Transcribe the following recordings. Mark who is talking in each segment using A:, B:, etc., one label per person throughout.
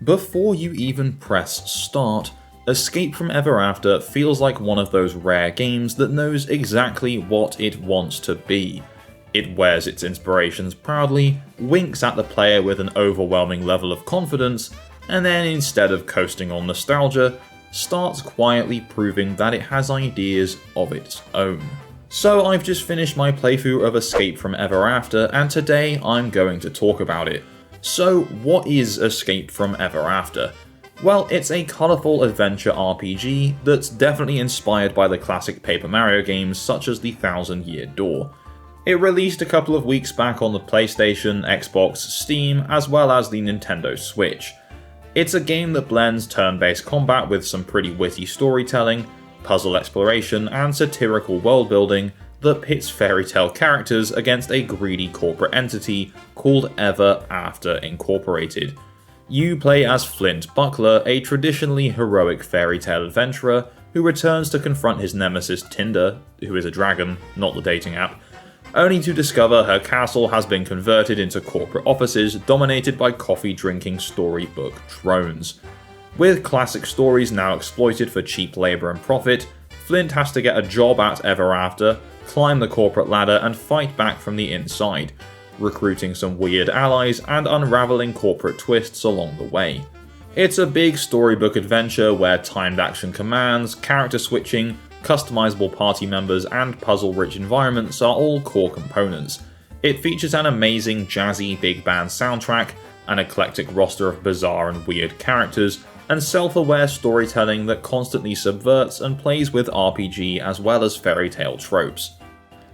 A: Before you even press start, Escape from Ever After feels like one of those rare games that knows exactly what it wants to be. It wears its inspirations proudly, winks at the player with an overwhelming level of confidence, and then instead of coasting on nostalgia, starts quietly proving that it has ideas of its own. So I've just finished my playthrough of Escape from Ever After, and today I'm going to talk about it. So what is Escape from Ever After? Well, it's a colourful adventure RPG that's definitely inspired by the classic Paper Mario games such as the Thousand Year Door. It released a couple of weeks back on the PlayStation, Xbox, Steam, as well as the Nintendo Switch. It's a game that blends turn-based combat with some pretty witty storytelling, puzzle exploration, and satirical world-building that pits fairy tale characters against a greedy corporate entity called Ever After Incorporated. You play as Flint Buckler, a traditionally heroic fairy tale adventurer who returns to confront his nemesis Tinder, who is a dragon, not the dating app, only to discover her castle has been converted into corporate offices dominated by coffee-drinking storybook drones. With classic stories now exploited for cheap labour and profit, Flint has to get a job at Ever After, climb the corporate ladder and fight back from the inside, recruiting some weird allies and unravelling corporate twists along the way. It's a big storybook adventure where timed action commands, character switching, customizable party members, and puzzle-rich environments are all core components. It features an amazing jazzy big band soundtrack, an eclectic roster of bizarre and weird characters, and self-aware storytelling that constantly subverts and plays with RPG as well as fairy tale tropes.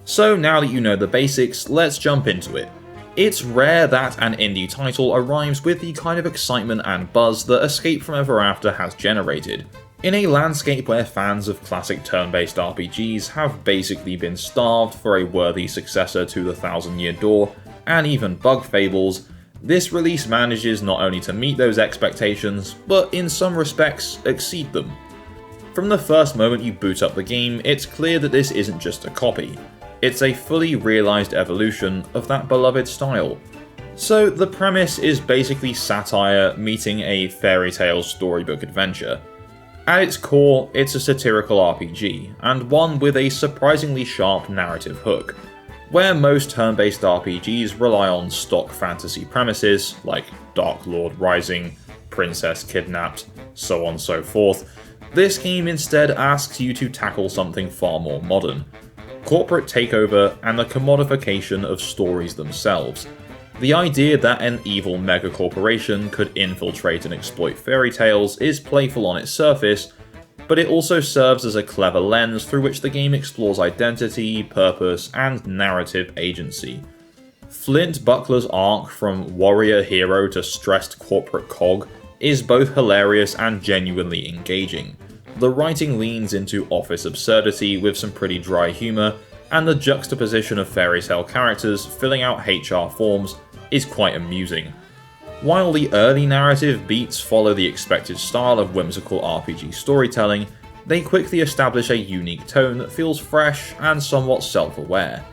A: So now that you know the basics, let's jump into it. It's rare that an indie title arrives with the kind of excitement and buzz that Escape from Ever After has generated. In a landscape where fans of classic turn-based RPGs have basically been starved for a worthy successor to the Thousand Year Door, and even Bug Fables, this release manages not only to meet those expectations, but in some respects exceed them. From the first moment you boot up the game, it's clear that this isn't just a copy. It's a fully realised evolution of that beloved style. So the premise is basically satire meeting a fairy tale storybook adventure. At its core, it's a satirical RPG, and one with a surprisingly sharp narrative hook. Where most turn-based RPGs rely on stock fantasy premises, like Dark Lord Rising, Princess Kidnapped, so on and so forth, this game instead asks you to tackle something far more modern. Corporate takeover and the commodification of stories themselves. The idea that an evil megacorporation could infiltrate and exploit fairy tales is playful on its surface, but it also serves as a clever lens through which the game explores identity, purpose, and narrative agency. Flint Buckler's arc from warrior hero to stressed corporate cog is both hilarious and genuinely engaging. The writing leans into office absurdity with some pretty dry humour, and the juxtaposition of fairy tale characters filling out HR forms is quite amusing. While the early narrative beats follow the expected style of whimsical RPG storytelling, they quickly establish a unique tone that feels fresh and somewhat self-aware.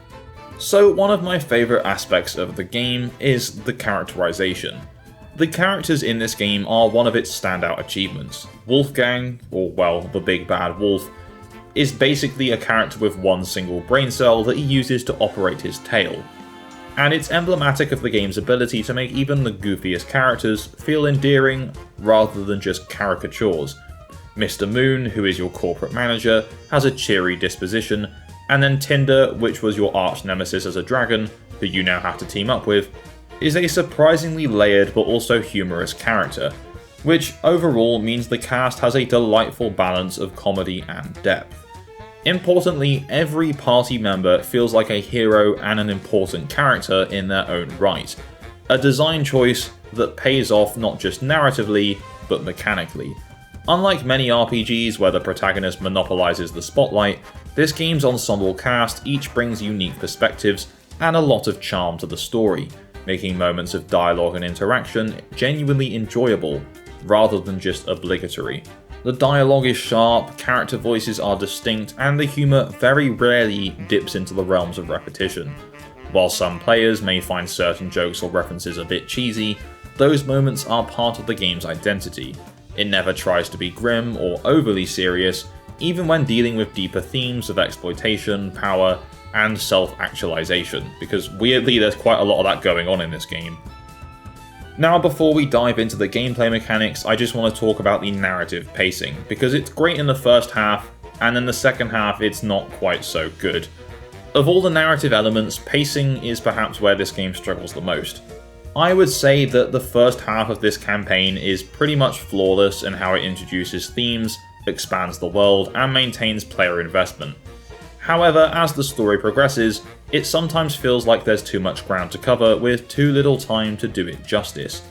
A: So one of my favourite aspects of the game is the characterization. The characters in this game are one of its standout achievements. Wolfgang, or well, the big bad wolf, is basically a character with one single brain cell that he uses to operate his tail. And it's emblematic of the game's ability to make even the goofiest characters feel endearing rather than just caricatures. Mr. Moon, who is your corporate manager, has a cheery disposition, and then Tinder, which was your arch nemesis as a dragon, who you now have to team up with, is a surprisingly layered but also humorous character, which overall means the cast has a delightful balance of comedy and depth. Importantly, every party member feels like a hero and an important character in their own right, a design choice that pays off not just narratively, but mechanically. Unlike many RPGs where the protagonist monopolizes the spotlight, this game's ensemble cast each brings unique perspectives and a lot of charm to the story, making moments of dialogue and interaction genuinely enjoyable, rather than just obligatory. The dialogue is sharp, character voices are distinct, and the humour very rarely dips into the realms of repetition. While some players may find certain jokes or references a bit cheesy, those moments are part of the game's identity. It never tries to be grim or overly serious, even when dealing with deeper themes of exploitation, power, and self-actualization, because weirdly there's quite a lot of that going on in this game. Now, before we dive into the gameplay mechanics, I just want to talk about the narrative pacing, because it's great in the first half, and in the second half it's not quite so good. Of all the narrative elements, pacing is perhaps where this game struggles the most. I would say that the first half of this campaign is pretty much flawless in how it introduces themes, expands the world, and maintains player investment. However, as the story progresses, it sometimes feels like there's too much ground to cover with too little time to do it justice.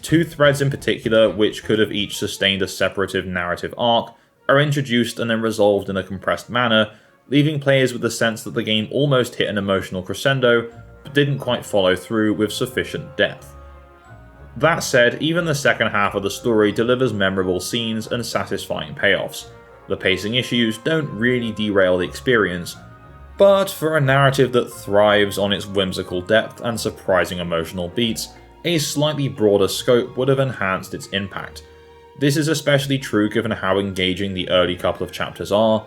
A: Two threads in particular, which could have each sustained a separative narrative arc, are introduced and then resolved in a compressed manner, leaving players with the sense that the game almost hit an emotional crescendo, but didn't quite follow through with sufficient depth. That said, even the second half of the story delivers memorable scenes and satisfying payoffs. The pacing issues don't really derail the experience, but for a narrative that thrives on its whimsical depth and surprising emotional beats, a slightly broader scope would have enhanced its impact. This is especially true given how engaging the early couple of chapters are.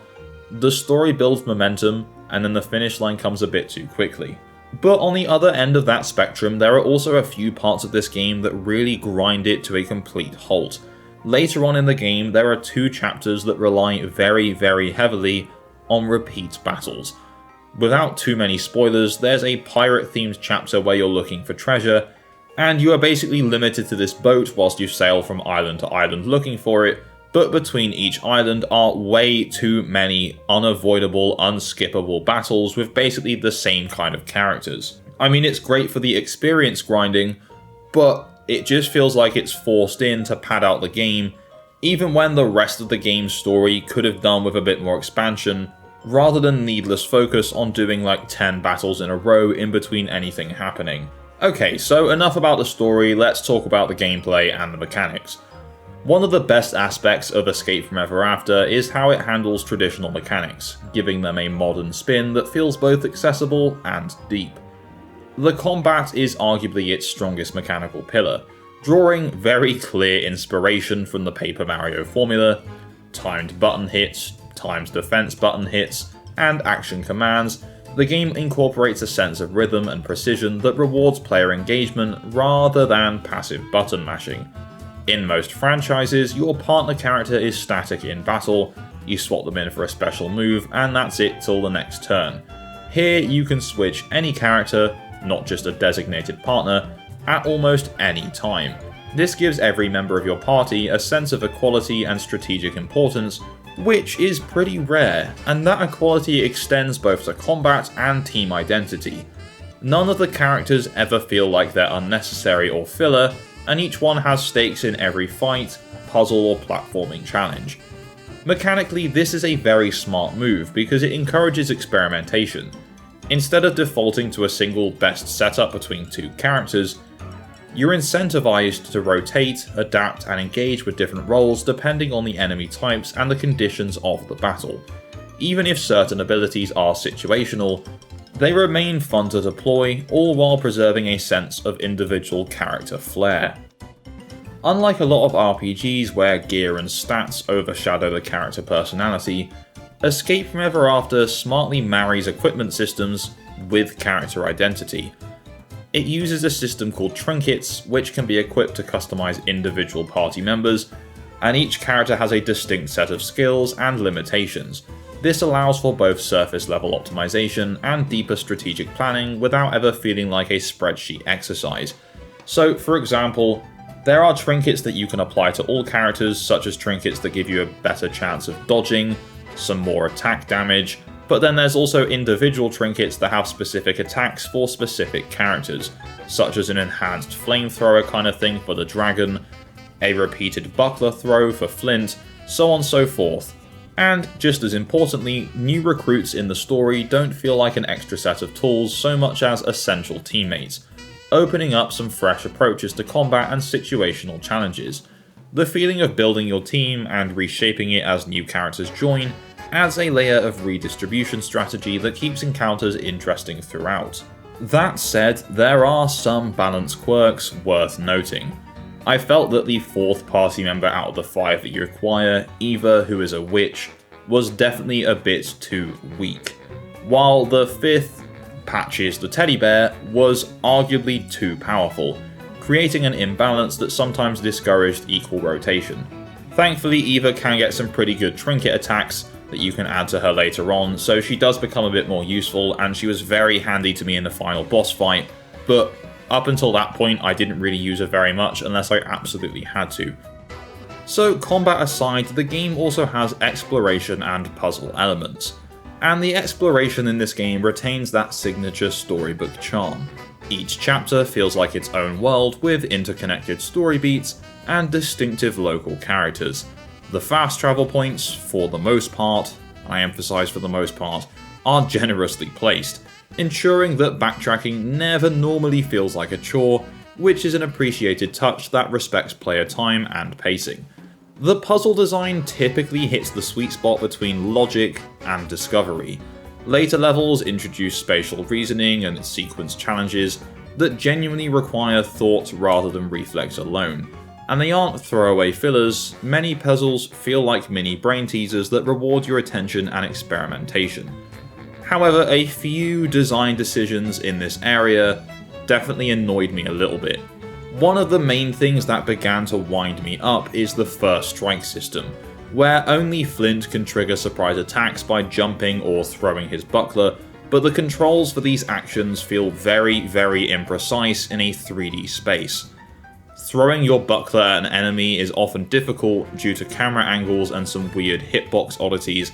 A: The story builds momentum, and then the finish line comes a bit too quickly. But on the other end of that spectrum, there are also a few parts of this game that really grind it to a complete halt. Later on in the game, there are two chapters that rely very, very heavily on repeat battles. Without too many spoilers, there's a pirate-themed chapter where you're looking for treasure, and you are basically limited to this boat whilst you sail from island to island looking for it, but between each island are way too many unavoidable, unskippable battles with basically the same kind of characters. I mean, it's great for the experience grinding, but it just feels like it's forced in to pad out the game, even when the rest of the game's story could have done with a bit more expansion, rather than needless focus on doing like 10 battles in a row in between anything happening. Okay, so enough about the story, let's talk about the gameplay and the mechanics. One of the best aspects of Escape from Ever After is how it handles traditional mechanics, giving them a modern spin that feels both accessible and deep. The combat is arguably its strongest mechanical pillar, drawing very clear inspiration from the Paper Mario formula. Timed button hits, timed defense button hits, and action commands, the game incorporates a sense of rhythm and precision that rewards player engagement rather than passive button mashing. In most franchises, your partner character is static in battle, you swap them in for a special move, and that's it till the next turn. Here you can switch any character, not just a designated partner, at almost any time. This gives every member of your party a sense of equality and strategic importance, which is pretty rare, and that equality extends both to combat and team identity. None of the characters ever feel like they're unnecessary or filler, and each one has stakes in every fight, puzzle, or platforming challenge. Mechanically, this is a very smart move because it encourages experimentation. Instead of defaulting to a single best setup between two characters, you're incentivized to rotate, adapt, and engage with different roles depending on the enemy types and the conditions of the battle. Even if certain abilities are situational, they remain fun to deploy, all while preserving a sense of individual character flair. Unlike a lot of RPGs where gear and stats overshadow the character personality, Escape from Ever After smartly marries equipment systems with character identity. It uses a system called trinkets, which can be equipped to customize individual party members, and each character has a distinct set of skills and limitations. This allows for both surface level optimization and deeper strategic planning without ever feeling like a spreadsheet exercise. So, for example, there are trinkets that you can apply to all characters, such as trinkets that give you a better chance of dodging, some more attack damage, but then there's also individual trinkets that have specific attacks for specific characters, such as an enhanced flamethrower kind of thing for the dragon, a repeated buckler throw for Flint, so on and so forth. And, just as importantly, new recruits in the story don't feel like an extra set of tools so much as essential teammates, opening up some fresh approaches to combat and situational challenges. The feeling of building your team and reshaping it as new characters join adds a layer of redistribution strategy that keeps encounters interesting throughout. That said, there are some balance quirks worth noting. I felt that the fourth party member out of the 5 that you acquire, Eva, who is a witch, was definitely a bit too weak, while the 5th, Patches the teddy bear, was arguably too powerful, creating an imbalance that sometimes discouraged equal rotation. Thankfully, Eva can get some pretty good trinket attacks that you can add to her later on, so she does become a bit more useful, and she was very handy to me in the final boss fight, but up until that point I didn't really use her very much unless I absolutely had to. So combat aside, the game also has exploration and puzzle elements, and the exploration in this game retains that signature storybook charm. Each chapter feels like its own world with interconnected story beats and distinctive local characters. The fast travel points, for the most part, I emphasize for the most part, are generously placed, ensuring that backtracking never normally feels like a chore, which is an appreciated touch that respects player time and pacing. The puzzle design typically hits the sweet spot between logic and discovery. Later levels introduce spatial reasoning and sequence challenges that genuinely require thought rather than reflex alone. And they aren't throwaway fillers, many puzzles feel like mini brain teasers that reward your attention and experimentation. However, a few design decisions in this area definitely annoyed me a little bit. One of the main things that began to wind me up is the first strike system, where only Flint can trigger surprise attacks by jumping or throwing his buckler, but the controls for these actions feel very imprecise in a 3D space. Throwing your buckler at an enemy is often difficult due to camera angles and some weird hitbox oddities,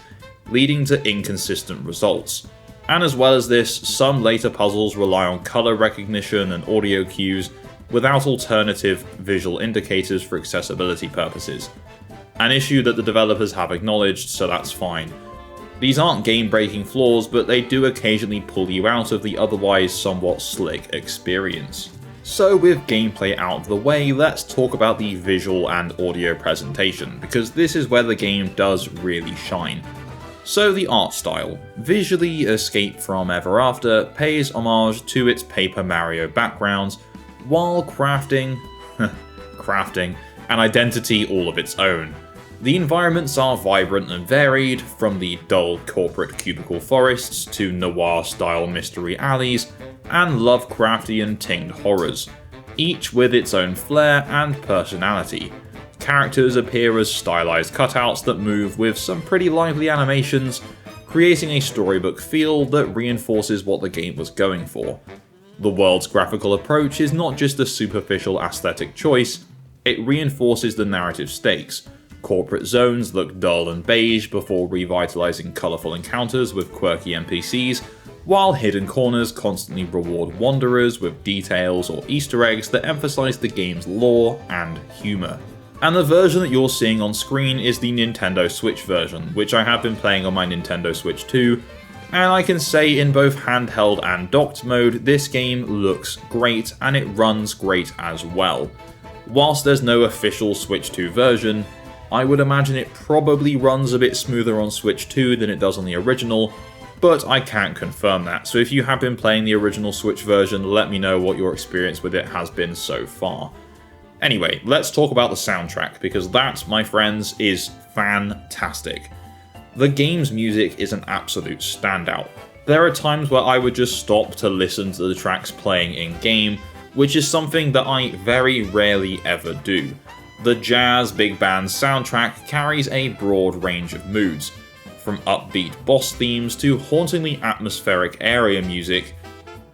A: leading to inconsistent results. And as well as this, some later puzzles rely on color recognition and audio cues without alternative visual indicators for accessibility purposes. An issue that the developers have acknowledged, so that's fine. These aren't game-breaking flaws, but they do occasionally pull you out of the otherwise somewhat slick experience. So with gameplay out of the way, let's talk about the visual and audio presentation, because this is where the game does really shine. So the art style. Visually, Escape from Ever After pays homage to its Paper Mario backgrounds, while crafting an identity all of its own. The environments are vibrant and varied, from the dull corporate cubicle forests to noir-style mystery alleys and Lovecraftian tinged horrors, each with its own flair and personality. Characters appear as stylized cutouts that move with some pretty lively animations, creating a storybook feel that reinforces what the game was going for. The world's graphical approach is not just a superficial aesthetic choice, it reinforces the narrative stakes. Corporate zones look dull and beige before revitalizing colourful encounters with quirky NPCs, while hidden corners constantly reward wanderers with details or Easter eggs that emphasize the game's lore and humour. And the version that you're seeing on screen is the Nintendo Switch version, which I have been playing on my Nintendo Switch 2, and I can say in both handheld and docked mode, this game looks great and it runs great as well. Whilst there's no official Switch 2 version, I would imagine it probably runs a bit smoother on Switch 2 than it does on the original, but I can't confirm that, so if you have been playing the original Switch version, let me know what your experience with it has been so far. Anyway, let's talk about the soundtrack, because that, my friends, is fantastic. The game's music is an absolute standout. There are times where I would just stop to listen to the tracks playing in-game, which is something that I very rarely ever do. The jazz big band soundtrack carries a broad range of moods, from upbeat boss themes to hauntingly atmospheric area music,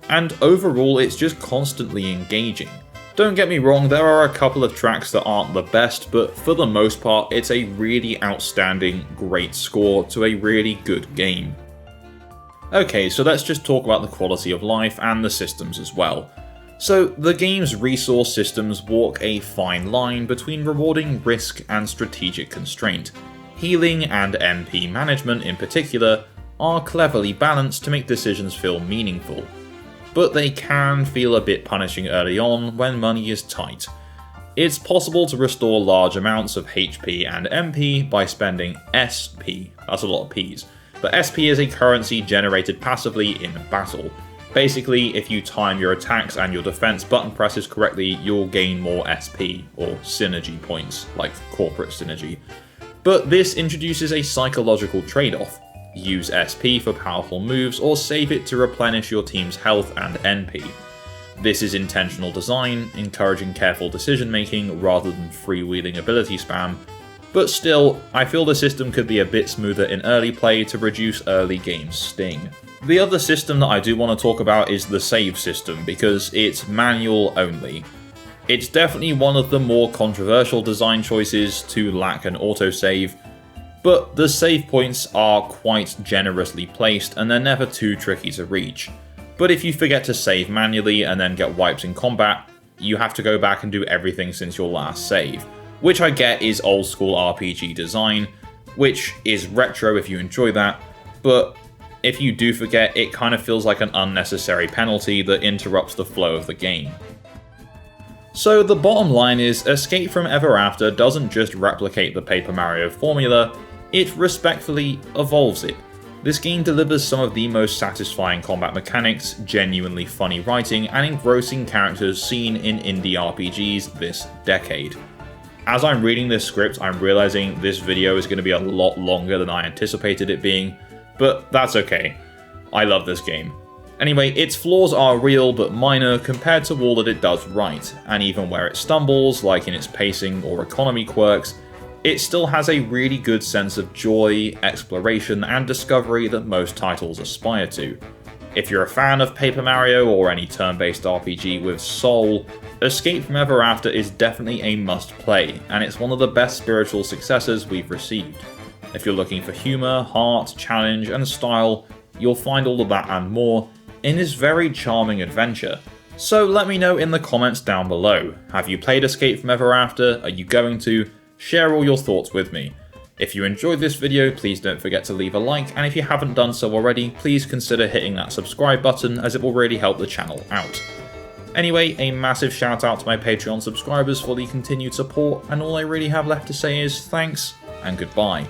A: and overall it's just constantly engaging. Don't get me wrong, there are a couple of tracks that aren't the best, but for the most part it's a really outstanding, great score to a really good game. Okay, so let's just talk about the quality of life and the systems as well. So, the game's resource systems walk a fine line between rewarding risk and strategic constraint. Healing and MP management in particular are cleverly balanced to make decisions feel meaningful, but they can feel a bit punishing early on when money is tight. It's possible to restore large amounts of HP and MP by spending SP, that's a lot of Ps, but SP is a currency generated passively in battle. Basically, if you time your attacks and your defense button presses correctly, you'll gain more SP, or synergy points, like corporate synergy. But this introduces a psychological trade-off. Use SP for powerful moves, or save it to replenish your team's health and NP. This is intentional design, encouraging careful decision making rather than freewheeling ability spam, but still, I feel the system could be a bit smoother in early play to reduce early game sting. The other system that I do want to talk about is the save system, because it's manual only. It's definitely one of the more controversial design choices to lack an autosave, but the save points are quite generously placed and they're never too tricky to reach. But if you forget to save manually and then get wipes in combat, you have to go back and do everything since your last save, which I get is old school RPG design, which is retro if you enjoy that, but if you do forget, it kind of feels like an unnecessary penalty that interrupts the flow of the game. So the bottom line is, Escape from Ever After doesn't just replicate the Paper Mario formula, it respectfully evolves it. This game delivers some of the most satisfying combat mechanics, genuinely funny writing, and engrossing characters seen in indie RPGs this decade. As I'm reading this script, I'm realizing this video is going to be a lot longer than I anticipated it being, but that's okay. I love this game. Anyway, its flaws are real but minor compared to all that it does right, and even where it stumbles, like in its pacing or economy quirks, it still has a really good sense of joy, exploration, and discovery that most titles aspire to. If you're a fan of Paper Mario or any turn-based RPG with soul, Escape from Ever After is definitely a must-play, and it's one of the best spiritual successors we've received. If you're looking for humour, heart, challenge, and style, you'll find all of that and more in this very charming adventure. So let me know in the comments down below. Have you played Escape from Ever After? Are you going to? Share all your thoughts with me. If you enjoyed this video, please don't forget to leave a like, and if you haven't done so already, please consider hitting that subscribe button as it will really help the channel out. Anyway, a massive shout out to my Patreon subscribers for the continued support, and all I really have left to say is thanks and goodbye.